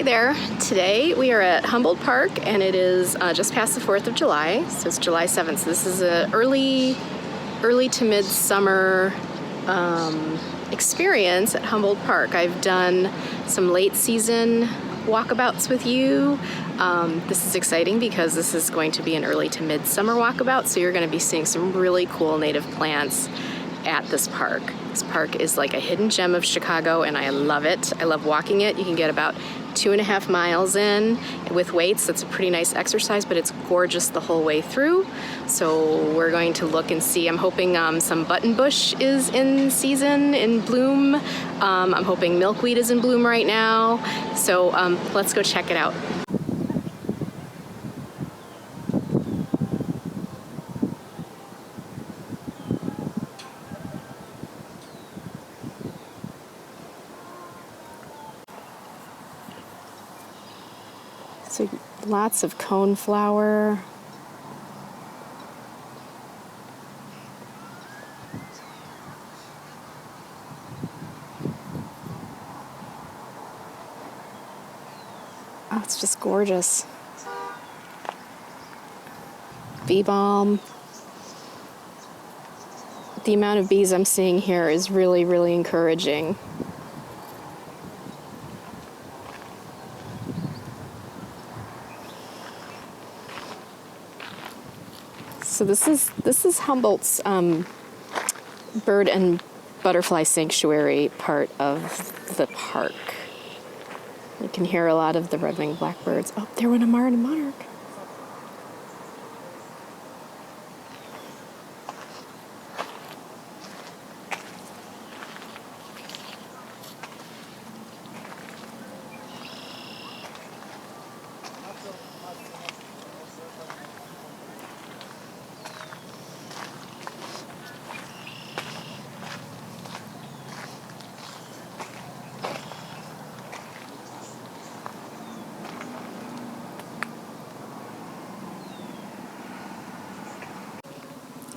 there. Today we are at Humboldt Park and it is just past the 4th of July, so it's July 7th. So this is an early to midsummer experience at Humboldt Park. I've done some late season walkabouts with you. This is exciting because this is going to be an early to midsummer walkabout, so you're going to be seeing some really cool native plants at this park. This park is like a hidden gem of Chicago and I love it. I love walking it. You can get about 2.5 miles in with weights. That's a pretty nice exercise, but it's gorgeous the whole way through. So we're going to look and see. I'm hoping some buttonbush is in season, in bloom. I'm hoping milkweed is in bloom right now. So let's go check it out. So lots of coneflower. Oh, it's just gorgeous. Bee balm. The amount of bees I'm seeing here is really, really encouraging. So this is Humboldt's bird and butterfly sanctuary part of the park. You can hear a lot of the red-winged blackbirds. Oh, there went a monarch.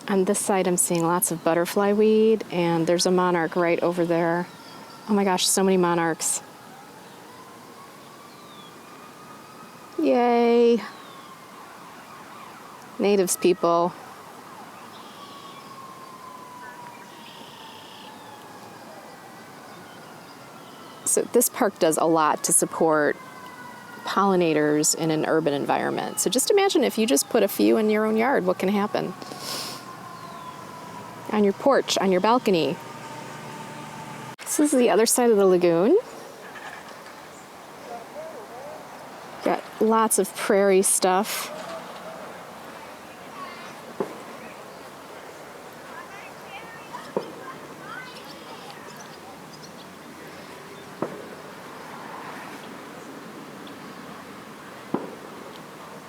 On this side, I'm seeing lots of butterfly weed, and there's a monarch right over there. Oh my gosh, so many monarchs. Yay. Natives, people. So this park does a lot to support pollinators in an urban environment. So just imagine if you just put a few in your own yard, what can happen? On your porch, on your balcony. This is the other side of the lagoon. Got lots of prairie stuff.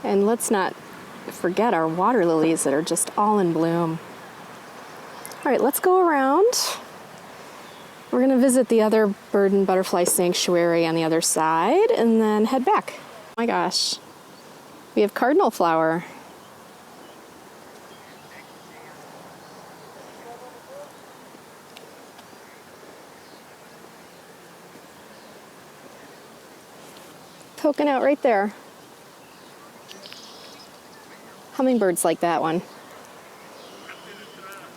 And let's not forget our water lilies that are just all in bloom. All right, let's go around. We're gonna visit the other bird and butterfly sanctuary on the other side and then head back. Oh my gosh, we have cardinal flower. Poking out right there. Hummingbirds like that one.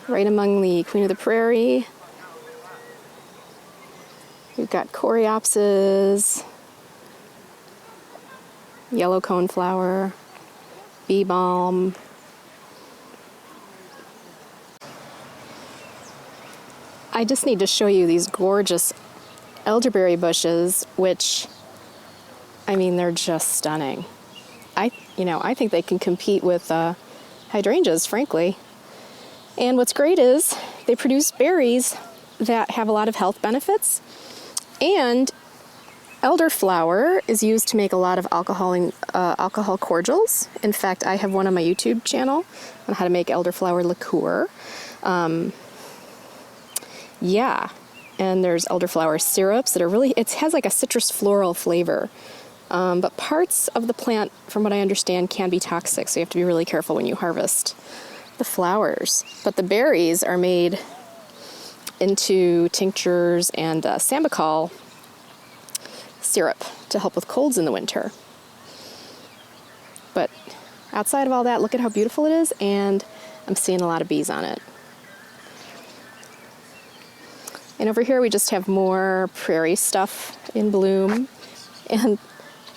Right among the Queen of the Prairie. We've got Coreopsis, yellow coneflower, bee balm. I just need to show you these gorgeous elderberry bushes, which, I mean, they're just stunning. I think they can compete with hydrangeas, frankly. And what's great is they produce berries that have a lot of health benefits. And elderflower is used to make a lot of alcohol cordials. In fact, I have one on my YouTube channel on how to make elderflower liqueur. Yeah, and there's elderflower syrups that are really, it has like a citrus floral flavor. But parts of the plant, from what I understand, can be toxic, so you have to be really careful when you harvest the flowers. But the berries are made into tinctures and sambucol syrup to help with colds in the winter. But outside of all that, look at how beautiful it is, and I'm seeing a lot of bees on it. And over here we just have more prairie stuff in bloom, and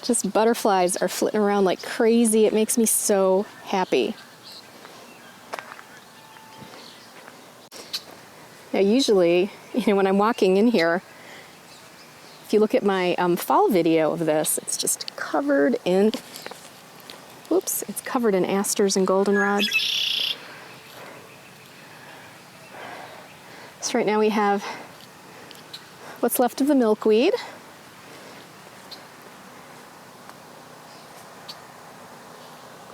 just butterflies are flitting around like crazy. It makes me so happy. Now usually, when I'm walking in here, if you look at my fall video of this, it's just covered in, it's covered in asters and goldenrod. So right now we have what's left of the milkweed.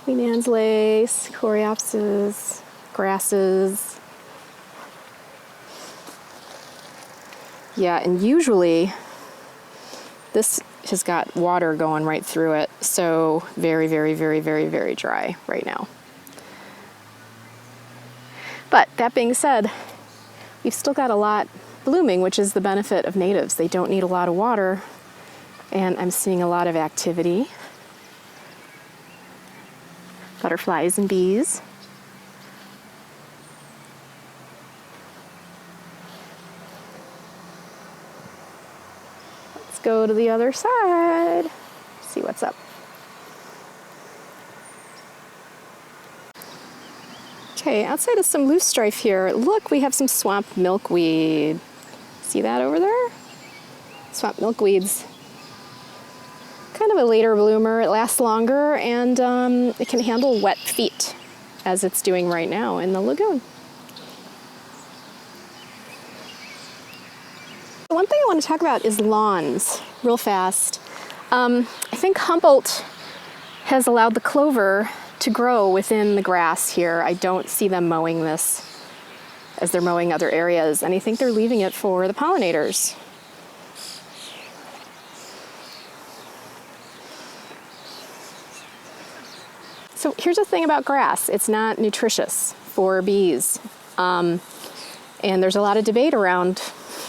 Queen Anne's lace, Coreopsis, grasses. Yeah, and usually this has got water going right through it, so very, very, very, very, very dry right now. But that being said, we've still got a lot blooming, which is the benefit of natives. They don't need a lot of water, and I'm seeing a lot of activity. Butterflies and bees. Let's go to the other side, see what's up. Okay, outside of some loosestrife here, look, we have some swamp milkweed. See that over there? Swamp milkweed's kind of a later bloomer. It lasts longer, and it can handle wet feet, as it's doing right now in the lagoon. One thing I want to talk about is lawns, real fast. I think Humboldt has allowed the clover to grow within the grass here. I don't see them mowing this as they're mowing other areas, and I think they're leaving it for the pollinators. So here's the thing about grass. It's not nutritious for bees. And there's a lot of debate around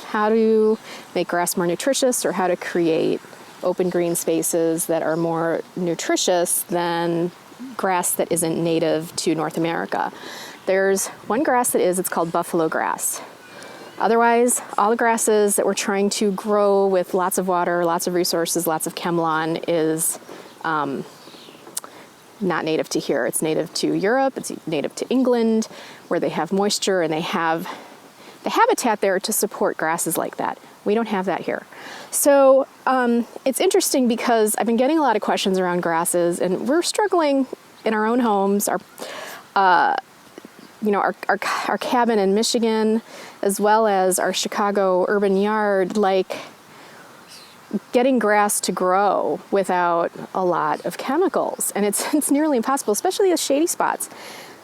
how to make grass more nutritious, or how to create open green spaces that are more nutritious than grass that isn't native to North America. There's one grass that is, it's called buffalo grass. Otherwise, all the grasses that we're trying to grow with lots of water, lots of resources, lots of chem-lawn is not native to here. It's native to Europe, it's native to England, where they have moisture and they have the habitat there to support grasses like that. We don't have that here. So it's interesting because I've been getting a lot of questions around grasses, and we're struggling in our own homes. Our cabin in Michigan, as well as our Chicago urban yard, like getting grass to grow without a lot of chemicals. And it's nearly impossible, especially the shady spots.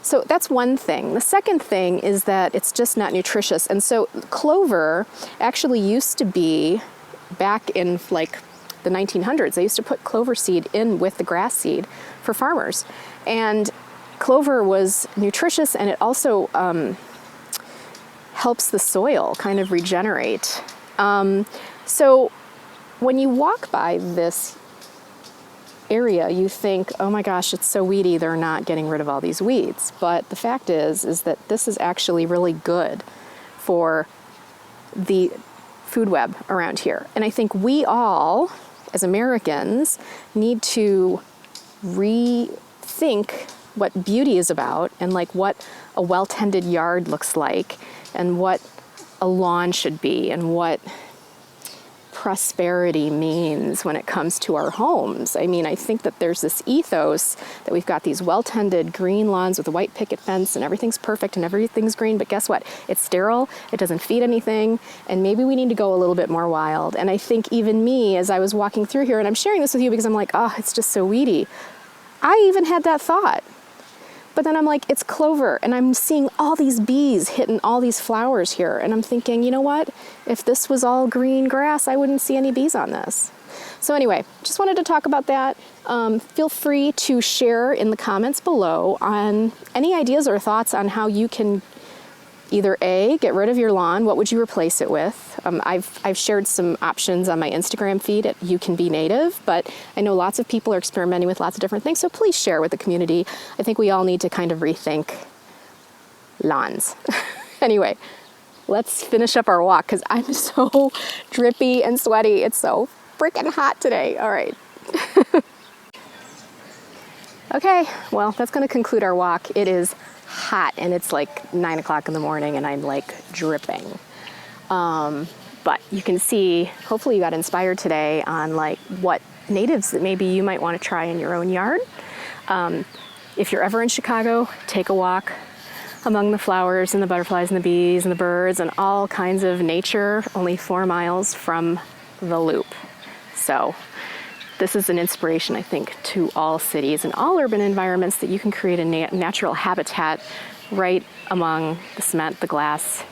So that's one thing. The second thing is that it's just not nutritious. And so clover actually used to be, back in like the 1900s, they used to put clover seed in with the grass seed for farmers. And clover was nutritious, and it also helps the soil kind of regenerate. So when you walk by this area, you think, oh my gosh, it's so weedy, they're not getting rid of all these weeds. But the fact is that this is actually really good for the food web around here. And I think we all, as Americans, need to rethink what beauty is about, and like what a well-tended yard looks like, and what a lawn should be, and what prosperity means when it comes to our homes. I mean, I think that there's this ethos that we've got these well-tended green lawns with a white picket fence, and everything's perfect and everything's green, but guess what? It's sterile, it doesn't feed anything, and maybe we need to go a little bit more wild. And I think even me, as I was walking through here, and I'm sharing this with you because I'm like, oh, it's just so weedy. I even had that thought. But then I'm like, it's clover, and I'm seeing all these bees hitting all these flowers here, and I'm thinking, you know what? If this was all green grass, I wouldn't see any bees on this. So anyway, just wanted to talk about that. Feel free to share in the comments below on any ideas or thoughts on how you can either A, get rid of your lawn, what would you replace it with? I've shared some options on my Instagram feed at You Can Be Native, but I know lots of people are experimenting with lots of different things, so please share with the community. I think we all need to kind of rethink lawns. Anyway, let's finish up our walk because I'm so drippy and sweaty. It's so freaking hot today. All right. Okay, well, that's going to conclude our walk. It is hot and it's like 9 o'clock in the morning and I'm like dripping. But you can see, hopefully you got inspired today on like what natives that maybe you might want to try in your own yard. If you're ever in Chicago, take a walk among the flowers and the butterflies and the bees and the birds and all kinds of nature, only 4 miles from the loop. So this is an inspiration, I think, to all cities and all urban environments that you can create a natural habitat right among the cement, the glass,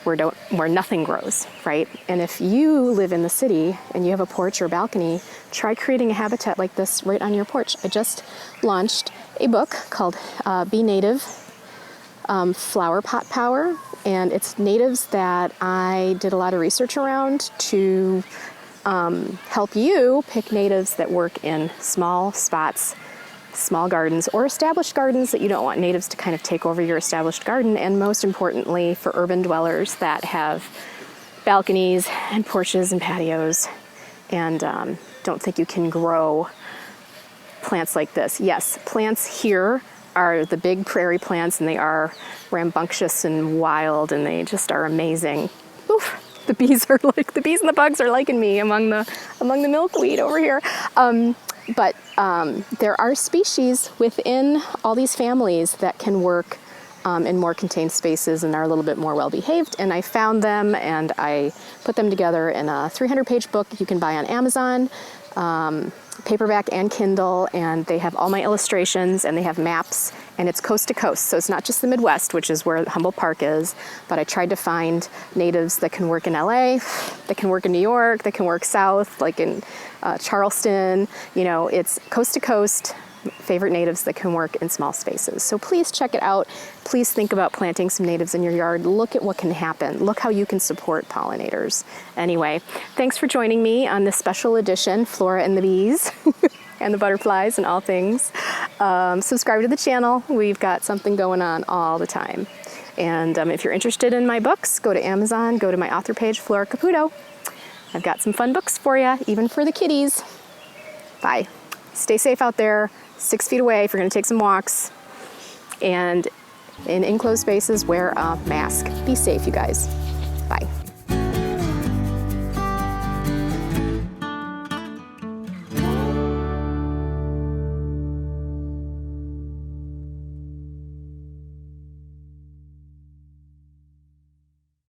where nothing grows, right? And if you live in the city and you have a porch or balcony, try creating a habitat like this right on your porch. I just launched a book called Be Native, Flower Pot Power, and it's natives that I did a lot of research around to help you pick natives that work in small spots, small gardens, or established gardens that you don't want natives to kind of take over your established garden, and most importantly for urban dwellers that have balconies and porches and patios and don't think you can grow plants like this. Yes, plants here are the big prairie plants and they are rambunctious and wild and they just are amazing. Oof. The bees and the bugs are liking me among the milkweed over here. But there are species within all these families that can work in more contained spaces and are a little bit more well-behaved. And I found them and I put them together in a 300-page book you can buy on Amazon, paperback and Kindle, and they have all my illustrations and they have maps, and it's coast to coast. So it's not just the Midwest, which is where Humboldt Park is, but I tried to find natives that can work in LA, that can work in New York, that can work south, like in Charleston. You know, it's coast to coast, favorite natives that can work in small spaces. So please check it out. Please think about planting some natives in your yard. Look at what can happen. Look how you can support pollinators. Anyway, thanks for joining me on this special edition, Flora and the Bees and the butterflies and all things. Subscribe to the channel. We've got something going on all the time. And if you're interested in my books, go to Amazon, go to my author page, Flora Caputo. I've got some fun books for you, even for the kiddies. Bye. Stay safe out there. 6 feet away if you're going to take some walks, and in enclosed spaces, wear a mask. Be safe, you guys. Bye.